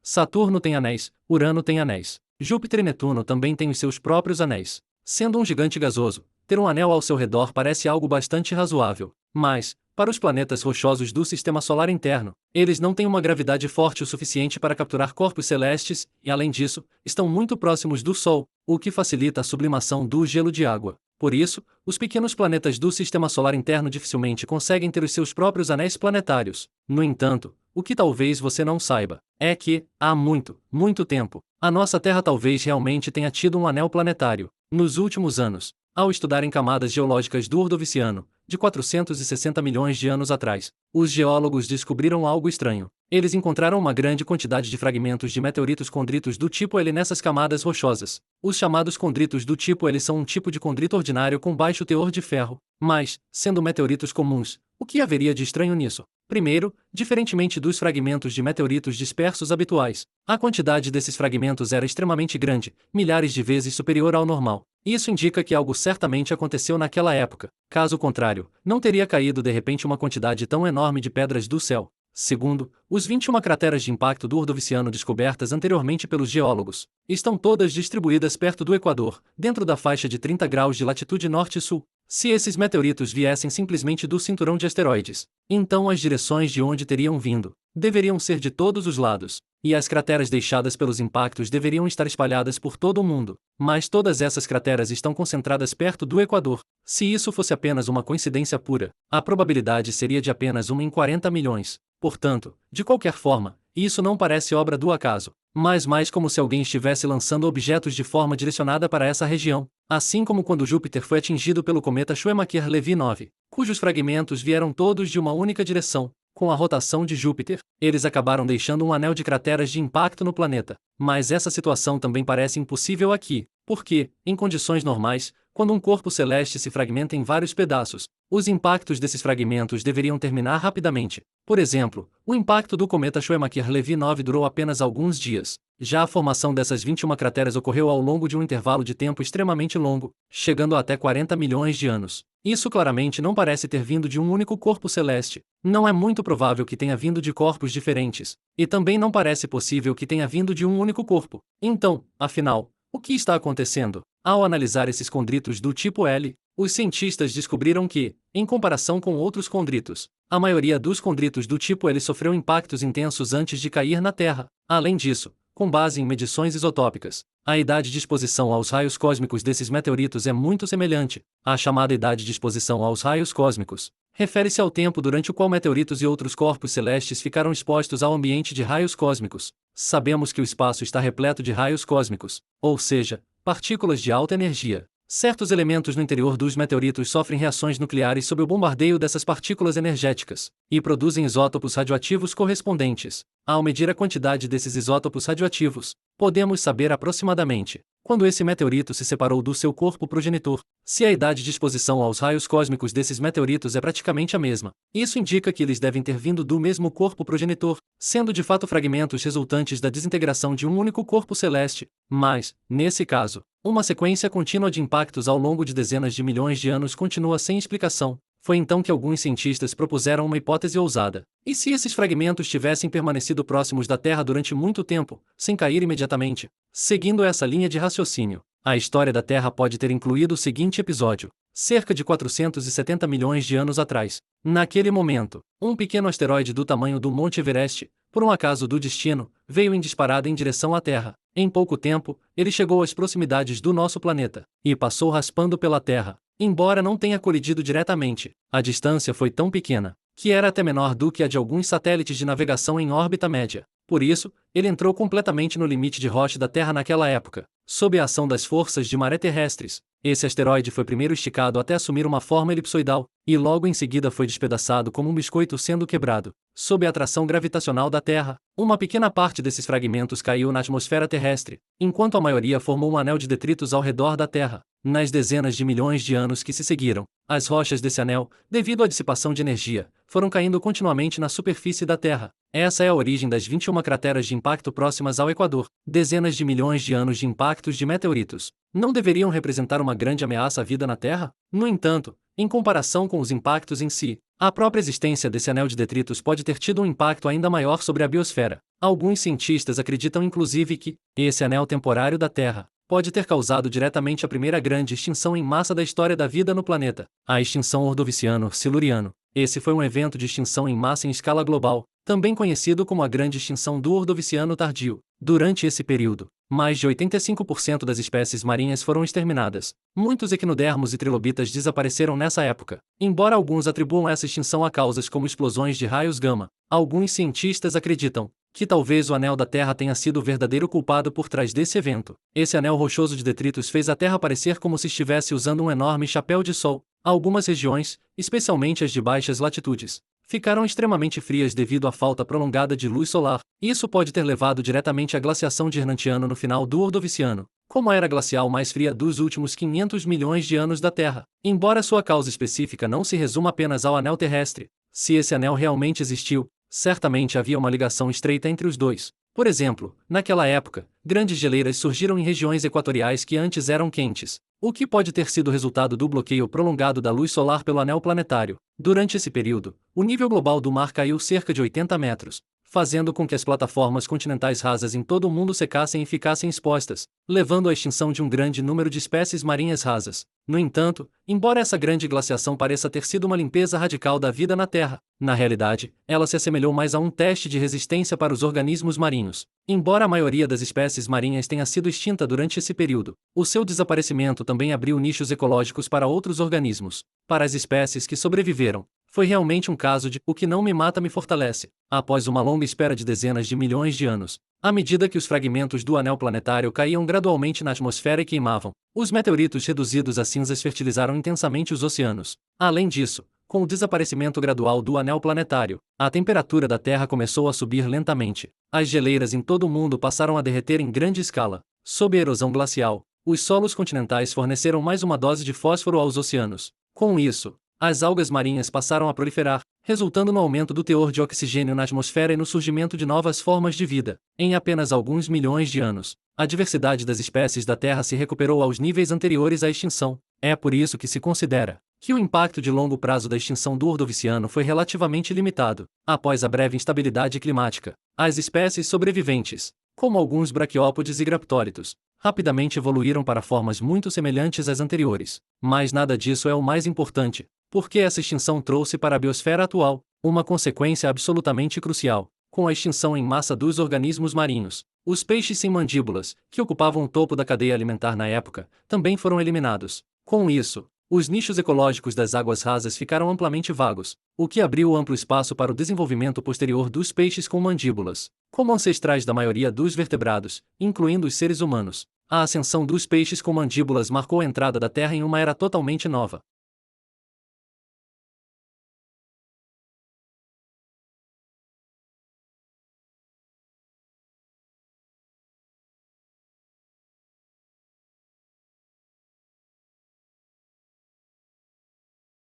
Saturno tem anéis, Urano tem anéis. Júpiter e Netuno também têm os seus próprios anéis. Sendo um gigante gasoso, ter um anel ao seu redor parece algo bastante razoável. Mas, para os planetas rochosos do Sistema Solar interno, eles não têm uma gravidade forte o suficiente para capturar corpos celestes e, além disso, estão muito próximos do Sol, o que facilita a sublimação do gelo de água. Por isso, os pequenos planetas do Sistema Solar interno dificilmente conseguem ter os seus próprios anéis planetários. No entanto, o que talvez você não saiba é que, há muito, muito tempo, a nossa Terra talvez realmente tenha tido um anel planetário. Nos últimos anos, ao estudarem camadas geológicas do Ordoviciano, de 460 milhões de anos atrás, os geólogos descobriram algo estranho. Eles encontraram uma grande quantidade de fragmentos de meteoritos condritos do tipo L nessas camadas rochosas. Os chamados condritos do tipo L são um tipo de condrito ordinário com baixo teor de ferro, mas, sendo meteoritos comuns, o que haveria de estranho nisso? Primeiro, diferentemente dos fragmentos de meteoritos dispersos habituais, a quantidade desses fragmentos era extremamente grande, milhares de vezes superior ao normal. Isso indica que algo certamente aconteceu naquela época. Caso contrário, não teria caído de repente uma quantidade tão enorme de pedras do céu. Segundo, os 21 crateras de impacto do Ordoviciano descobertas anteriormente pelos geólogos estão todas distribuídas perto do Equador, dentro da faixa de 30 graus de latitude norte e sul. Se esses meteoritos viessem simplesmente do cinturão de asteroides, então as direções de onde teriam vindo deveriam ser de todos os lados, e as crateras deixadas pelos impactos deveriam estar espalhadas por todo o mundo. Mas todas essas crateras estão concentradas perto do Equador. Se isso fosse apenas uma coincidência pura, a probabilidade seria de apenas 1 em 40 milhões. Portanto, de qualquer forma, isso não parece obra do acaso, mas mais como se alguém estivesse lançando objetos de forma direcionada para essa região, assim como quando Júpiter foi atingido pelo cometa Schumacher-Levy 9, cujos fragmentos vieram todos de uma única direção. Com a rotação de Júpiter, eles acabaram deixando um anel de crateras de impacto no planeta. Mas essa situação também parece impossível aqui, porque, em condições normais, quando um corpo celeste se fragmenta em vários pedaços, os impactos desses fragmentos deveriam terminar rapidamente. Por exemplo, o impacto do cometa Schumacher-Levy 9 durou apenas alguns dias. Já a formação dessas 21 crateras ocorreu ao longo de um intervalo de tempo extremamente longo, chegando a até 40 milhões de anos. Isso claramente não parece ter vindo de um único corpo celeste. Não é muito provável que tenha vindo de corpos diferentes, e também não parece possível que tenha vindo de um único corpo. Então, afinal, o que está acontecendo? Ao analisar esses condritos do tipo L, os cientistas descobriram que, em comparação com outros condritos, a maioria dos condritos do tipo L sofreu impactos intensos antes de cair na Terra. Além disso, com base em medições isotópicas, a idade de exposição aos raios cósmicos desses meteoritos é muito semelhante. A chamada idade de exposição aos raios cósmicos refere-se ao tempo durante o qual meteoritos e outros corpos celestes ficaram expostos ao ambiente de raios cósmicos. Sabemos que o espaço está repleto de raios cósmicos, ou seja, partículas de alta energia. Certos elementos no interior dos meteoritos sofrem reações nucleares sob o bombardeio dessas partículas energéticas, e produzem isótopos radioativos correspondentes. Ao medir a quantidade desses isótopos radioativos, podemos saber aproximadamente quando esse meteorito se separou do seu corpo progenitor. Se a idade de exposição aos raios cósmicos desses meteoritos é praticamente a mesma, isso indica que eles devem ter vindo do mesmo corpo progenitor, sendo de fato fragmentos resultantes da desintegração de um único corpo celeste. Mas, nesse caso, uma sequência contínua de impactos ao longo de dezenas de milhões de anos continua sem explicação. Foi então que alguns cientistas propuseram uma hipótese ousada. E se esses fragmentos tivessem permanecido próximos da Terra durante muito tempo, sem cair imediatamente? Seguindo essa linha de raciocínio, a história da Terra pode ter incluído o seguinte episódio. Cerca de 470 milhões de anos atrás, naquele momento, um pequeno asteroide do tamanho do Monte Everest, por um acaso do destino, veio em disparada em direção à Terra. Em pouco tempo, ele chegou às proximidades do nosso planeta, e passou raspando pela Terra. Embora não tenha colidido diretamente, a distância foi tão pequena, que era até menor do que a de alguns satélites de navegação em órbita média. Por isso, ele entrou completamente no limite de Roche da Terra naquela época, sob a ação das forças de maré terrestres. Esse asteroide foi primeiro esticado até assumir uma forma elipsoidal, e logo em seguida foi despedaçado como um biscoito sendo quebrado. Sob a atração gravitacional da Terra, uma pequena parte desses fragmentos caiu na atmosfera terrestre, enquanto a maioria formou um anel de detritos ao redor da Terra. Nas dezenas de milhões de anos que se seguiram, as rochas desse anel, devido à dissipação de energia, foram caindo continuamente na superfície da Terra. Essa é a origem das 21 crateras de impacto próximas ao Equador. Dezenas de milhões de anos de impactos de meteoritos não deveriam representar uma grande ameaça à vida na Terra? No entanto, em comparação com os impactos em si, A própria existência desse anel de detritos pode ter tido um impacto ainda maior sobre a biosfera. Alguns cientistas acreditam inclusive que esse anel temporário da Terra pode ter causado diretamente a primeira grande extinção em massa da história da vida no planeta, a extinção Ordoviciano-Siluriano. Esse foi um evento de extinção em massa em escala global, também conhecido como a Grande Extinção do Ordoviciano Tardio. Durante esse período, mais de 85% das espécies marinhas foram exterminadas. Muitos equinodermos e trilobitas desapareceram nessa época. Embora alguns atribuam essa extinção a causas como explosões de raios gama, alguns cientistas acreditam que talvez o anel da Terra tenha sido o verdadeiro culpado por trás desse evento. Esse anel rochoso de detritos fez a Terra parecer como se estivesse usando um enorme chapéu de sol. Algumas regiões, especialmente as de baixas latitudes, ficaram extremamente frias devido à falta prolongada de luz solar. Isso pode ter levado diretamente à glaciação de Hernantiano no final do Ordoviciano, como a era glacial mais fria dos últimos 500 milhões de anos da Terra. Embora sua causa específica não se resuma apenas ao anel terrestre, se esse anel realmente existiu, certamente havia uma ligação estreita entre os dois. Por exemplo, naquela época, grandes geleiras surgiram em regiões equatoriais que antes eram quentes, o que pode ter sido resultado do bloqueio prolongado da luz solar pelo anel planetário. Durante esse período, o nível global do mar caiu cerca de 80 metros, fazendo com que as plataformas continentais rasas em todo o mundo secassem e ficassem expostas, levando à extinção de um grande número de espécies marinhas rasas. No entanto, embora essa grande glaciação pareça ter sido uma limpeza radical da vida na Terra, na realidade, ela se assemelhou mais a um teste de resistência para os organismos marinhos. Embora a maioria das espécies marinhas tenha sido extinta durante esse período, o seu desaparecimento também abriu nichos ecológicos para outros organismos. Para as espécies que sobreviveram, foi realmente um caso de "o que não me mata me fortalece". Após uma longa espera de dezenas de milhões de anos, à medida que os fragmentos do anel planetário caíam gradualmente na atmosfera e queimavam, os meteoritos reduzidos a cinzas fertilizaram intensamente os oceanos. Além disso, com o desaparecimento gradual do anel planetário, a temperatura da Terra começou a subir lentamente. As geleiras em todo o mundo passaram a derreter em grande escala. Sob a erosão glacial, os solos continentais forneceram mais uma dose de fósforo aos oceanos. Com isso, as algas marinhas passaram a proliferar, resultando no aumento do teor de oxigênio na atmosfera e no surgimento de novas formas de vida. Em apenas alguns milhões de anos, a diversidade das espécies da Terra se recuperou aos níveis anteriores à extinção. É por isso que se considera que o impacto de longo prazo da extinção do Ordoviciano foi relativamente limitado. Após a breve instabilidade climática, as espécies sobreviventes, como alguns braquiópodes e graptólitos, rapidamente evoluíram para formas muito semelhantes às anteriores. Mas nada disso é o mais importante, porque essa extinção trouxe para a biosfera atual uma consequência absolutamente crucial. Com a extinção em massa dos organismos marinhos, os peixes sem mandíbulas, que ocupavam o topo da cadeia alimentar na época, também foram eliminados. Com isso, os nichos ecológicos das águas rasas ficaram amplamente vagos, o que abriu amplo espaço para o desenvolvimento posterior dos peixes com mandíbulas. Como ancestrais da maioria dos vertebrados, incluindo os seres humanos, a ascensão dos peixes com mandíbulas marcou a entrada da Terra em uma era totalmente nova.